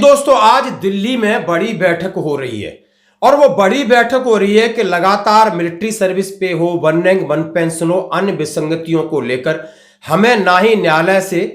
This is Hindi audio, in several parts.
दोस्तों आज दिल्ली में बड़ी बैठक हो रही है और वो बड़ी बैठक हो रही है कि लगातार मिलिट्री सर्विस पे हो, वन रैंक वन पेंशन हो, अन्य विसंगतियों को लेकर हमें ना ही न्यायालय से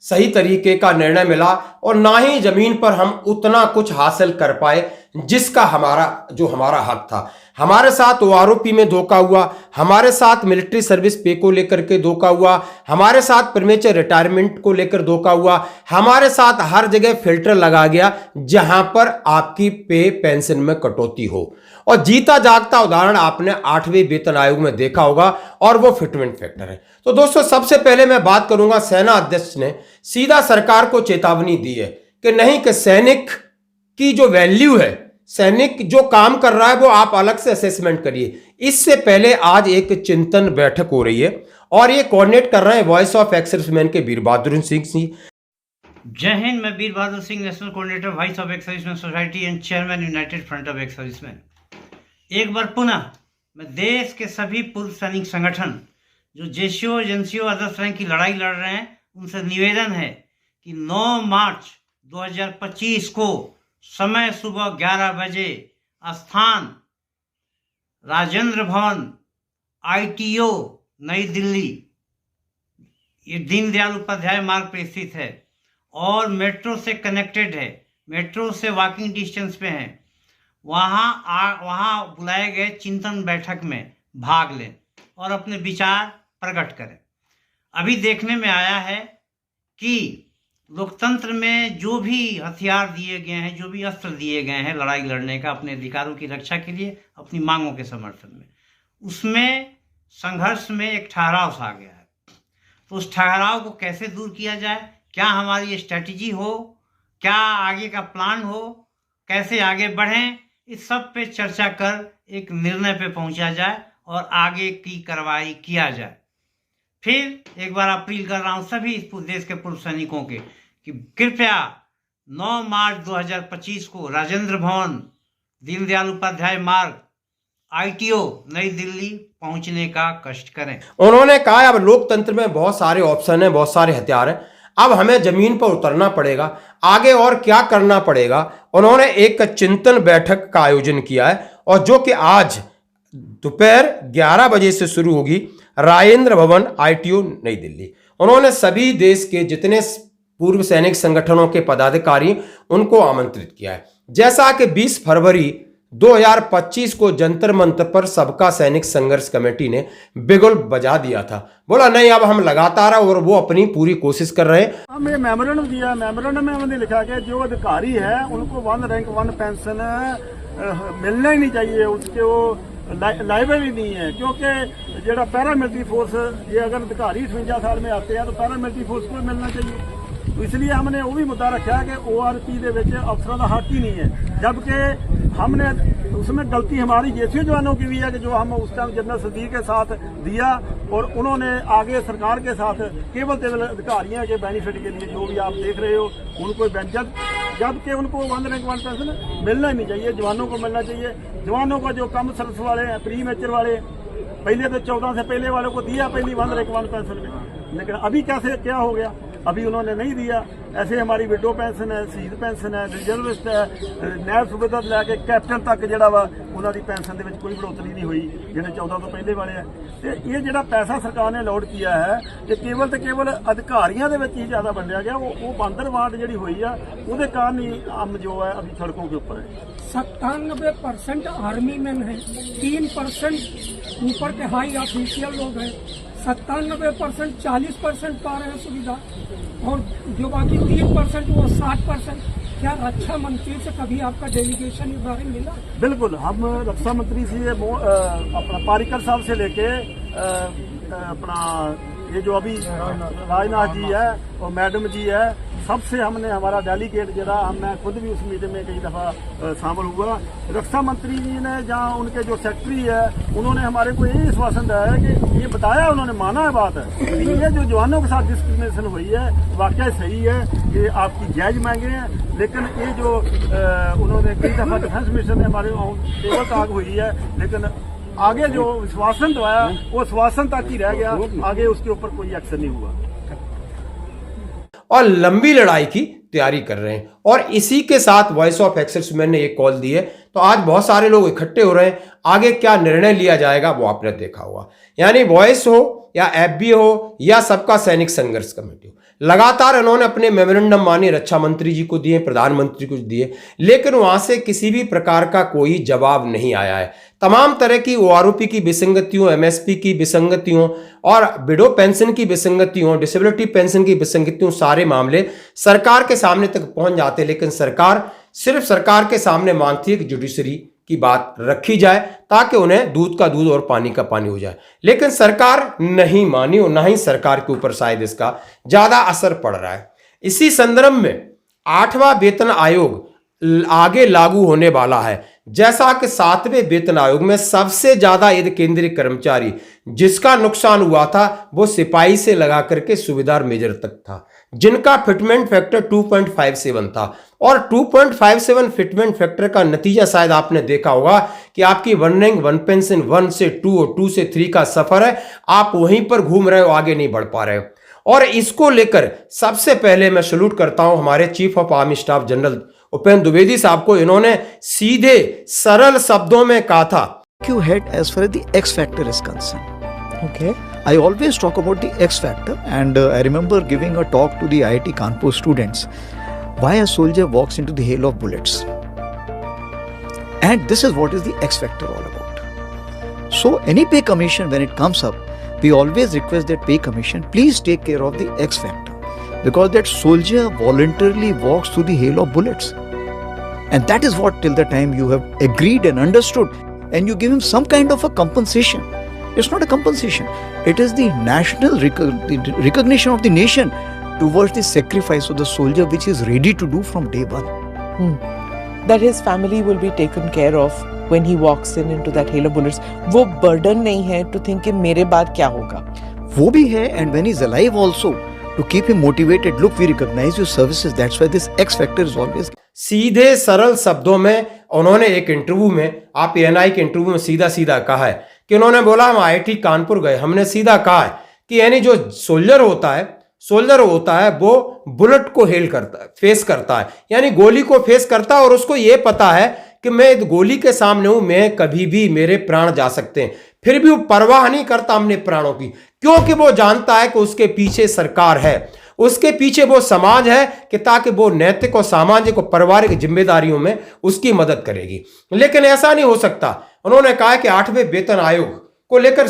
सही तरीके का निर्णय मिला और ना ही जमीन पर हम उतना कुछ हासिल कर पाए जिसका हमारा हक था। हमारे साथ ओआरओपी में धोखा हुआ, हमारे साथ मिलिट्री सर्विस पे को लेकर के धोखा हुआ, हमारे साथ प्रीमेचर रिटायरमेंट को लेकर धोखा हुआ, हमारे साथ हर जगह फिल्टर लगा गया जहां पर आपकी पे पेंशन में कटौती हो। और जीता जागता उदाहरण आपने 8वें वेतन आयोग में देखा होगा और वो फिटमेंट फैक्टर है। तो दोस्तों सबसे पहले मैं बात करूंगा, सेना अध्यक्ष ने सीधा सरकार को चेतावनी दी है कि नहीं, कि सैनिक की जो वैल्यू है, सैनिक जो काम कर रहा है वो आप अलग से असेसमेंट करिए। इससे पहले आज एक चिंतन बैठक हो रही है और ये कोऑर्डिनेट कर रहे हैं वॉइस ऑफ एक्स सर्विसमैन के वीर बहादुर सिंह जी। जय हिंद। मैं Veer Bahadur Singh, national coordinator voice of ex serviceman society and chairman united front of ex serviceman. एक बार पुनः मैं देश के सभी पूर्व सैनिक संगठन जो जेसीओ एजेंसियों अदर्स रैंक की लड़ाई लड़ रहे हैं उनसे निवेदन है कि 9 मार्च 2025 को समय सुबह 11 बजे, स्थान राजेंद्र भवन, आईटीओ नई दिल्ली, ये दीनदयाल उपाध्याय मार्ग पर स्थित है और मेट्रो से कनेक्टेड है, मेट्रो से वॉकिंग डिस्टेंस पे है। वहाँ बुलाए गए चिंतन बैठक में भाग लें और अपने विचार प्रकट करें। अभी देखने में आया है कि लोकतंत्र में जो भी हथियार दिए गए हैं, जो भी अस्त्र दिए गए हैं लड़ाई लड़ने का अपने अधिकारों की रक्षा के लिए, अपनी मांगों के समर्थन में, उसमें संघर्ष में एक ठहराव सा आ गया है। तो उस ठहराव को कैसे दूर किया जाए, क्या हमारी स्ट्रैटेजी हो, क्या आगे का प्लान हो, कैसे आगे बढ़ें, इस सब पे चर्चा कर एक निर्णय पे पहुंचा जाए और आगे की कार्रवाई किया जाए। फिर एक बार अपील कर रहा हूं सभी इस देश के पूर्व सैनिकों के कि कृपया 9 मार्च 2025 को राजेंद्र भवन, दीनदयाल उपाध्याय मार्ग, आईटीओ नई दिल्ली पहुंचने का कष्ट करें। उन्होंने कहा अब लोकतंत्र में बहुत सारे ऑप्शन हैं, बहुत सारे हथियार हैं, अब हमें जमीन पर उतरना पड़ेगा, आगे और क्या करना पड़ेगा। उन्होंने एक चिंतन बैठक का आयोजन किया है और जो कि आज दोपहर 11 बजे से शुरू होगी, राजेंद्र भवन, आईटीओ नई दिल्ली। उन्होंने सभी देश के जितने पूर्व सैनिक संगठनों के पदाधिकारी उनको आमंत्रित किया है। जैसा कि 20 फरवरी 2025 को जंतर मंतर पर सबका सैनिक संघर्ष कमेटी ने बिगुल बजा दिया था, बोला नहीं अब हम लगातार और वो अपनी पूरी कोशिश कर रहे हैं। हमें मेमोरेंडम दिया, मेमोरेंडम में हमने लिखा कि जो अधिकारी है उनको वन रैंक वन पेंशन मिलना ही नहीं चाहिए, उसके वो लाइबल ही नहीं है, क्योंकि जो पैरामिलिट्री फोर्स, ये अगर अधिकारी 58 साल में आते हैं तो पैरामिलिट्री फोर्स को मिलना चाहिए। तो इसलिए हमने वो भी मुद्दा रखा है कि ओआरपी के अफसरों का हक ही नहीं है, जबकि हमने उसमें गलती हमारी जेसीओ जवानों की भी है कि जो हम उस टाइम जनरल सदीक के साथ दिया और उन्होंने आगे सरकार के साथ केवल अधिकारियों के बेनिफिट के लिए जो भी आप देख रहे हो उनको जबकि उनको वन रैंक वन पेंशन मिलना ही नहीं चाहिए, जवानों को मिलना चाहिए। जवानों को जो कम सर्विस वाले हैं, प्री मेचर वाले, पहले तो 14 से पहले वालों को दिया पहली वन रैंक वन पेंशन में, लेकिन अभी कैसे क्या हो गया, अभी उन्होंने नहीं दिया। ऐसे हमारी विडो पेंशन है, शहीद पेंशन है, रिजर्विस्ट है, नैब सूबेदार लैके कैप्टन तक जोड़ा वा उन्होंने पेंशन के कोई बढ़ोतरी नहीं हुई जिन्हें 14 तो पहले वाले हैं। तो ये जो पैसा सरकार ने अलॉट किया है ये केवल अधिकारियों के ही ज़्यादा वंडिया गया, वो बांदर वाट जी हुई है, वो कारण ही हम जो है अभी सड़कों के ऊपर है। 97% आर्मी मैन है, 3% ऊपर के हाई ऑफिशियल लोग हैं, 97% 40% पा रहे हैं सुविधा और जो बाकी 3% वो 60%। क्या रक्षा मंत्री से कभी आपका डेलीगेशन इस बारे में मिला? बिल्कुल, हम रक्षा मंत्री से अपना पारिकर साहब से लेके अपना ये जो अभी राजनाथ जी है और मैडम जी है, सबसे हमने हमारा डेलीगेट जरा मैं खुद भी उस मीटिंग में कई दफ़ा शामिल हुआ। रक्षा मंत्री जी ने जहाँ उनके जो सेक्रेटरी है उन्होंने हमारे को यही आश्वासन दिया है कि ये बताया, उन्होंने माना है बात है, ये जो जवानों के साथ डिस्क्रिमिनेशन हुई है वाकई सही है, ये आपकी जायज मांगे हैं, लेकिन ये जो उन्होंने कई दफ़ा डिफेंस मिनिस्टर ने हमारे टेबल टॉक हुई है, लेकिन आगे जो विश्वासन दवाया वो आश्वासन तक ही रह गया, आगे उसके ऊपर कोई एक्शन नहीं हुआ। और लंबी लड़ाई की तैयारी कर रहे हैं। और इसी के साथ वॉइस ऑफ एक्सर्विसमैन ने एक कॉल दी है, तो आज बहुत सारे लोग इकट्ठे हो रहे हैं। आगे क्या निर्णय लिया जाएगा वो आपने देखा होगा। यानी वॉइस हो या एफबी हो या सबका सैनिक संघर्ष कमेटी हो, लगातार इन्होंने अपने मेमोरेंडम माननीय रक्षा मंत्री जी को दिए, प्रधानमंत्री को दिए, लेकिन वहां से किसी भी प्रकार का कोई जवाब नहीं आया है। तमाम तरह की ओआरओपी की विसंगतियों, एमएसपी की विसंगतियों और विडो पेंशन की विसंगतियों, डिसेबिलिटी पेंशन की विसंगतियों, सारे मामले सरकार के सामने तक पहुंच जाते, लेकिन सरकार सिर्फ सरकार के सामने मानती है कि जुडिशरी की बात रखी जाए ताकि उन्हें दूध का दूध और पानी का पानी हो जाए। लेकिन सरकार नहीं मानी और ना ही सरकार के ऊपर शायद इसका ज्यादा असर पड़ रहा है। इसी संदर्भ में 8वां वेतन आयोग आगे लागू होने वाला है। जैसा कि 7वें वेतन आयोग में सबसे ज्यादा यदि केंद्रीय कर्मचारी जिसका नुकसान हुआ था वो सिपाही से लगा करके सूबेदार मेजर तक था, जिनका फिटमेंट फैक्टर 2.57 था। और 2.57 फिटमेंट फैक्टर का नतीजा शायद आपने देखा होगा कि आपकी वन रैंक वन पेंशन 1 से 2 और 2 से 3 का सफर है, आप वहीं पर घूम रहे हो, आगे नहीं बढ़ पा रहे हो। और इसको लेकर सबसे पहले मैं सैल्यूट करता हूं हमारे chief of army staff general Upendra Dwivedi साहब को। इन्होंने सीधे सरल शब्दों में कहा था you had as far as the X factor is concerned. Okay. I always talk about the X factor, and I remember giving a talk to the IIT Kanpur students why a soldier walks into the hail of bullets. And this is what is the X factor all about. So any pay commission, when it comes up, we always request that pay commission please take care of the X factor, because that soldier voluntarily walks through the hail of bullets. And that is what, till the time you have agreed and understood, and you give him some kind of a compensation. It's not a compensation. It is the national the recognition of the nation towards the sacrifice of the soldier, which is ready to do from day one. That his family will be taken care of when he walks into that hail of bullets. वो burden नहीं है to think कि मेरे बाद क्या होगा. वो भी है, and when he's alive also, to keep him motivated. Look, we recognize your services. That's why this X factor is always. सीधे सरल शब्दों में उन्होंने एक इंटरव्यू में, आप एएनआई के इंटरव्यू में सीधा सीधा कहा है कि उन्होंने बोला हम आईआईटी कानपुर गए, हमने सीधा कहा है कि यानी जो सोल्जर होता है वो बुलेट को हेल करता है, फेस करता है, यानी गोली को फेस करता है, और उसको ये पता है कि मैं गोली के सामने हूं, मैं कभी भी मेरे प्राण जा सकते हैं, फिर भी वो परवाह नहीं करता अपने प्राणों की, क्योंकि वो जानता है कि उसके पीछे सरकार है, उसके पीछे वो समाज है कि ताकि वो नैतिक और सामाजिक और पारिवारिक जिम्मेदारियों में उसकी मदद करेगी। लेकिन ऐसा नहीं हो सकता। उन्होंने कहा कि 8वें वेतन आयोग को लेकर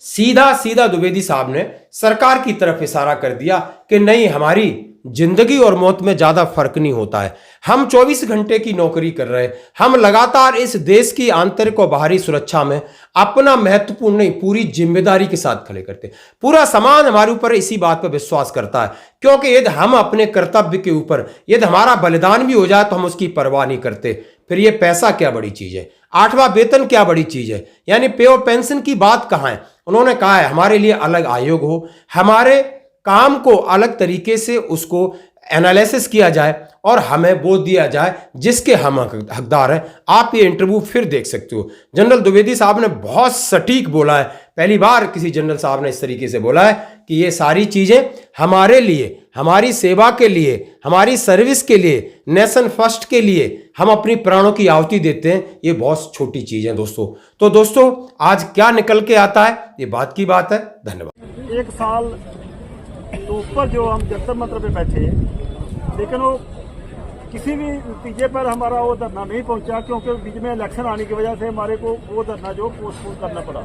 सीधा द्विवेदी साहब ने सरकार की तरफ इशारा कर दिया कि नहीं, हमारी जिंदगी और मौत में ज्यादा फर्क नहीं होता है, हम 24 घंटे की नौकरी कर रहे हैं, हम लगातार इस देश की आंतरिक और बाहरी सुरक्षा में अपना महत्वपूर्ण नहीं पूरी जिम्मेदारी के साथ खड़े करते, पूरा समाज हमारे ऊपर इसी बात पर विश्वास करता है, क्योंकि यदि हम अपने कर्तव्य के ऊपर यदि हमारा बलिदान भी हो जाए तो हम उसकी परवाह नहीं करते। फिर ये पैसा क्या बड़ी चीज है, 8वां वेतन क्या बड़ी चीज है, यानी पे और पेंशन की बात कहां है। उन्होंने कहा है हमारे लिए अलग आयोग हो, हमारे काम को अलग तरीके से उसको एनालिसिस किया जाए और हमें वो दिया जाए जिसके हम हकदार हैं। आप ये इंटरव्यू फिर देख सकते हो। जनरल द्विवेदी साहब ने बहुत सटीक बोला है, पहली बार किसी जनरल साहब ने इस तरीके से बोला है कि ये सारी चीजें हमारे लिए, हमारी सेवा के लिए, हमारी सर्विस के लिए, नेशन फर्स्ट के लिए हम अपनी प्राणों की आहुति देते हैं, ये बहुत छोटी चीज है दोस्तों। तो दोस्तों आज क्या निकल के आता है ये बात की बात है। धन्यवाद। एक साल तो ऊपर जो हम जंतर मंत्र पे बैठे, लेकिन वो किसी भी नतीजे पर हमारा वो धरना नहीं पहुंचा, क्योंकि बीच में इलेक्शन आने की वजह से हमारे को वो धरना जो पोस्टपोन करना पड़ा।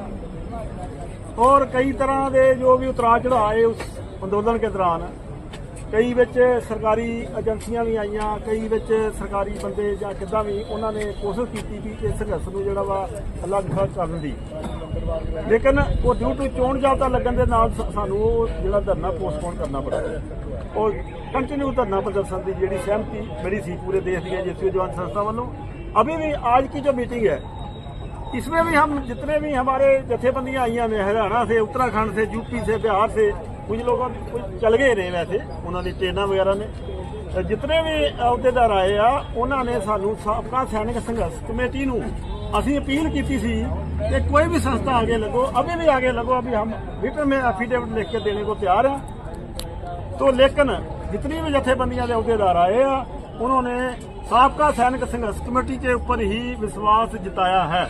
और कई तरह के जो भी उतराव चढ़ाव आए उस अंदोलन के दौरान, कई विच सरकारी एजेंसियां भी आईयां, कई विच सरकारी बंदे जां किद्दां भी उन्होंने कोशिश की कि इस संघर्ष को जिहड़ा वा अलग करन दी, लेकिन वो ड्यू टू चोण जाब्ता लगन दे नाल सानू जिहड़ा धरना पोस्टपोन करना पड़ा। और कंटिन्यू धरना प्रदर्शन की जिहड़ी सहमति मिली सी पूरे देश की एजेंसी जवान संस्था वालों, अभी भी आज की जो मीटिंग है इसमें भी हम जितने भी हमारे जथेबंदियां आई हैं, हरियाणा से, उत्तराखंड से, यूपी से, बिहार से, कुछ लोग चल गए ने, वैसे उन्होंने ट्रेना वगैरह ने, जितने भी अहुदेदार आए आ उन्होंने सानू साबका सैनिक संघर्ष कमेटी नू असी अपील की थी कि कोई भी संस्था आगे लगो, अभी भी आगे लगो, अभी हम रिटर्न में एफिडेविट लिख के देने को तैयार हैं। तो लेकिन जितनी भी जथेबंदियां के अहदेदार आए हैं उन्होंने साबका सैनिक संघर्ष कमेटी के ऊपर ही विश्वास जताया है।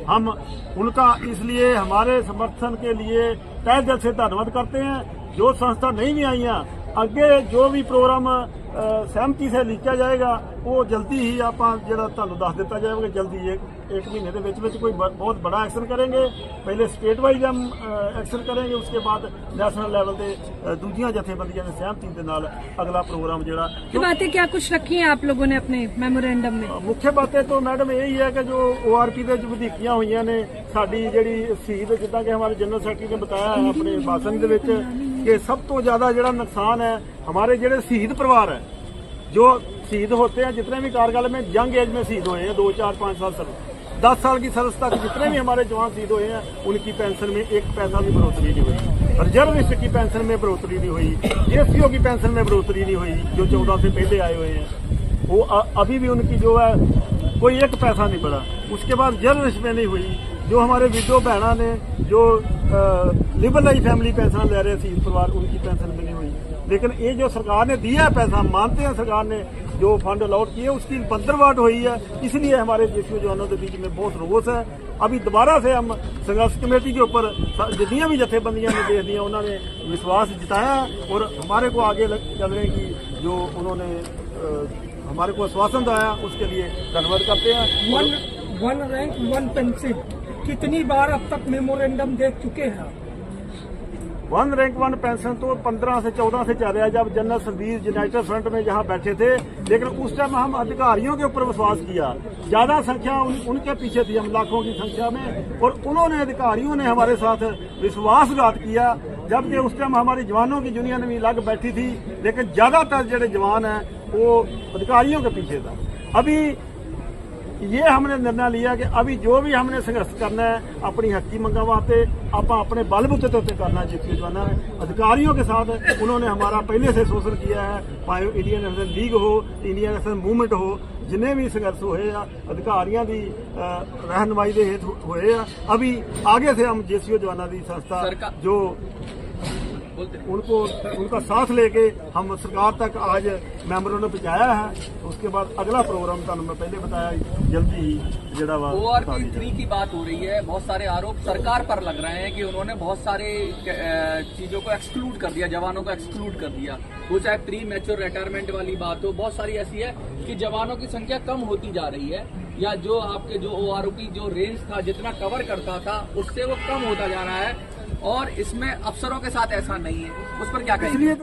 हम उनका इसलिए हमारे समर्थन के लिए तहे दिल से धन्यवाद करते हैं। जो संस्था नहीं भी आई हैं, अगे जो भी प्रोग्राम सहमति से लिखा जाएगा वो जल्दी ही आप ਤੁਹਾਨੂੰ ਦੱਸ ਦਿੱਤਾ जाएगा। जल्दी एक महीने के विच कोई बहुत बड़ा एक्शन करेंगे। पहले स्टेट वाइज हम एक्शन करेंगे, उसके बाद नेशनल लेवल पे दूजियां जथेबंदियां की सहमति के नाल अगला प्रोग्राम जोड़ा। बातें क्या कुछ रखी हैं आप लोगों ने अपने मेमोरेंडम में? मुख्य बातें तो मैडम यही है कि जो ORP ਦੇ ਵਧੀਕੀਆਂ ਹੋਈਆਂ ਨੇ ਸਾਡੀ ਜਿਹੜੀ शहीद जिदा कि हमारे जनरल सेक्रेटरी ने बताया है अपने भाषण के विच कि सब तो ज्यादा जो नुकसान है हमारे जो शहीद परिवार है, जो शहीद होते हैं जितने भी कारगिल में यंग एज में शहीद हुए हैं, 2, 4, 5 साल सर्विस, 10 साल की सर्विस तक जितने भी हमारे जवान शहीद हुए हैं उनकी पेंशन में 1 पैसा भी बढ़ोतरी नहीं हुई। रिजर्विस्ट की पेंशन में बढ़ोतरी नहीं हुई, JCO की पेंशन में बढ़ोतरी नहीं हुई, जो 14 से पहले आए हुए हैं वो अभी भी उनकी जो है कोई 1 पैसा नहीं बढ़ा। उसके बाद रिजर्विस्ट में नहीं हुई। जो हमारे विडो बहना ने जो लिबरल आई फैमिली पेंशन ले रहे शहीद परिवार, उनकी पेंशन भी नहीं हुई। लेकिन ये जो सरकार ने दिया है पैसा, मानते हैं सरकार ने जो फंड अलॉट किए उसकी बंदरबाट हुई है, इसलिए हमारे JCO जवानों के बीच में बहुत रोष है। अभी दोबारा से हम संघर्ष कमेटी के ऊपर जितनी भी जथेबंदियां ने दे दिया उन्होंने विश्वास जताया और हमारे को आगे चलने की जो उन्होंने हमारे को आश्वासन दिया उसके लिए धन्यवाद करते हैं। वन रैंक वन पेंशन कितनी बार अब तक मेमोरेंडम दे चुके हैं? 1 रैंक 1 पेंशन तो 15 से 14 से चल रहा है, जब जनरल संदीप यूनाइटेड फ्रंट में जहां बैठे थे। लेकिन उस टाइम हम अधिकारियों के ऊपर विश्वास किया, ज्यादा संख्या उनके पीछे थी, हम लाखों की संख्या में, और उन्होंने अधिकारियों ने हमारे साथ विश्वासघात किया। जबकि उस टाइम हमारी जवानों की यूनियन भी अलग बैठी थी, लेकिन ज्यादातर जो जवान है वो अधिकारियों के पीछे था। अभी ये हमने निर्णय लिया कि अभी जो भी हमने संघर्ष करना है अपनी हकी मंगा वास्ते आप अपने बलबूते ते करना चाहिए। जो है अधिकारियों के साथ उन्होंने हमारा पहले से शोषण किया है, चाहे इंडियन नेशनल लीग हो, इंडियन नेशनल मूवमेंट हो, जिन्हें भी संघर्ष हुए अधिकारियों की रहनुमाई के हेतु हुए। अभी आगे से हम JCO जवानों की संस्था जो उनका साथ लेके हम सरकार तक आज मेमोरेंडम पहुंचाया है। उसके बाद अगला प्रोग्राम मैं पहले बताया जल्दी ही जड़ा ORP 3 की बात हो रही है। बहुत सारे आरोप सरकार पर लग रहे हैं कि उन्होंने बहुत सारे चीजों को एक्सक्लूड कर दिया, जवानों को एक्सक्लूड कर दिया। वो चाहे प्री मैच्योर रिटायरमेंट वाली बात हो, बहुत सारी ऐसी है कि जवानों की संख्या कम होती जा रही है, या जो आपके जो ORP जो रेंज था जितना कवर करता था उससे वो कम होता जा रहा है, और इसमें अफसरों के साथ ऐसा नहीं है। उस पर क्या कहेंगे?